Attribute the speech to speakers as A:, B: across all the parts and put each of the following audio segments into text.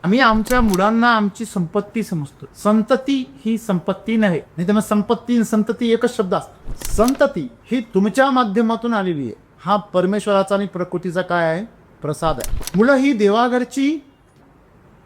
A: आम्ही आमच्या मुलांना आमची संपत्ती समजतो. संतती ही संपत्ती नाही. नाही तर मग संपत्ती आणि संतती एकच शब्द असतो. संतती ही तुमच्या माध्यमातून आलेली आहे. हा परमेश्वराचा आणि प्रकृतीचा काय आहे? प्रसाद आहे. मुलं ही देवाघरची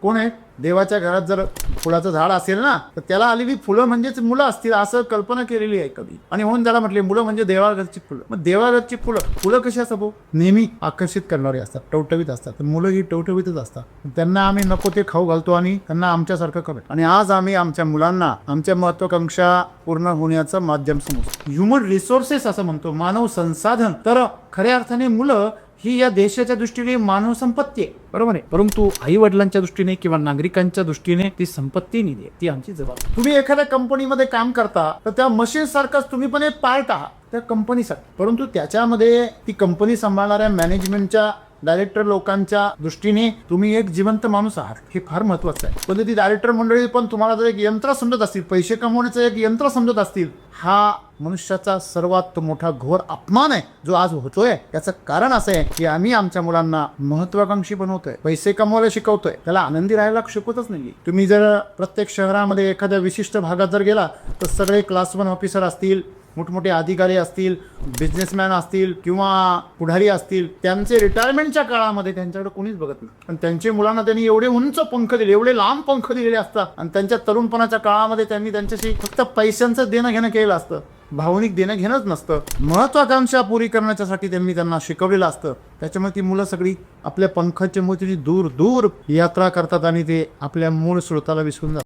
A: कोण आहे? देवाच्या घरात जर फुलाचं झाड असेल ना, तर त्याला आलेली फुलं म्हणजेच मुलं असतील असं कल्पना केलेली आहे कधी. आणि म्हणून त्याला म्हटले मुलं म्हणजे देवाघरची फुलं. मग देवाघरची फुलं कशी असतात? नेहमी आकर्षित करणारी असतात, टवटवीत असतात. तर मुलं ही टवटवीतच असतात. त्यांना आम्ही नको ते खाऊ घालतो आणि त्यांना आमच्यासारखं करतो. आणि आज आम्ही आमच्या मुलांना आमच्या महत्वाकांक्षा पूर्ण होण्याचं माध्यम समजतो. ह्युमन रिसोर्सेस असं म्हणतो, मानव संसाधन. तर खऱ्या अर्थाने मुलं ही या देशाच्या दृष्टीने मानव संपत्ती आहे, बरोबर आहे. परंतु आई वडिलांच्या दृष्टीने किंवा नागरिकांच्या दृष्टीने ती संपत्ती नाही आहे, ती आमची जबाबदारी. तुम्ही एखाद्या कंपनीमध्ये काम करता तर त्या मशीन सारखाच तुम्ही पण एक पार्ट आहात त्या कंपनीसाठी. परंतु त्याच्यामध्ये ती कंपनी सांभाळणाऱ्या मॅनेजमेंटच्या डायरेक्टर लोकांच्या दृष्टीने तुम्ही एक जिवंत माणूस आहात. हे फार महत्वाचं आहे. पण ती डायरेक्टर मंडळी पण तुम्हाला जर एक यंत्र समजत असतील, पैसे कमवण्याचं एक यंत्र समजत असतील, हा मनुष्याचा सर्वात मोठा घोर अपमान आहे जो आज होतोय. याचं कारण असं आहे की आम्ही आमच्या मुलांना महत्वाकांक्षी बनवतोय, पैसे कमवायला शिकवतोय, त्याला आनंदी राहायला शिकवतच नाही. तुम्ही जर प्रत्येक शहरामध्ये एखाद्या विशिष्ट भागात जर गेला तर सगळे क्लास 1 ऑफिसर असतील, मोठमोठे अधिकारी असतील, बिझनेसमॅन असतील किंवा पुढारी असतील, त्यांचे रिटायरमेंटच्या काळामध्ये त्यांच्याकडे कोणीच बघत नाही. पण त्यांच्या मुलांना त्यांनी एवढे उंच पंख दिले, एवढे लांब पंख दिलेले असतात. आणि त्यांच्या तरुणपणाच्या काळामध्ये त्यांनी त्यांच्याशी फक्त पैशांचं देणं घेणं केलं असतं, भावनिक देणं घेणंच नसतं. महत्वाकांक्षा पुरी करण्यासाठी त्यांना शिकवलेलं असतं. त्याच्यामुळे ती मुलं सगळी आपल्या पंखाच्या मोतीची दूर दूर यात्रा करतात आणि ते आपल्या मूळ स्रोताला विसरून जातात.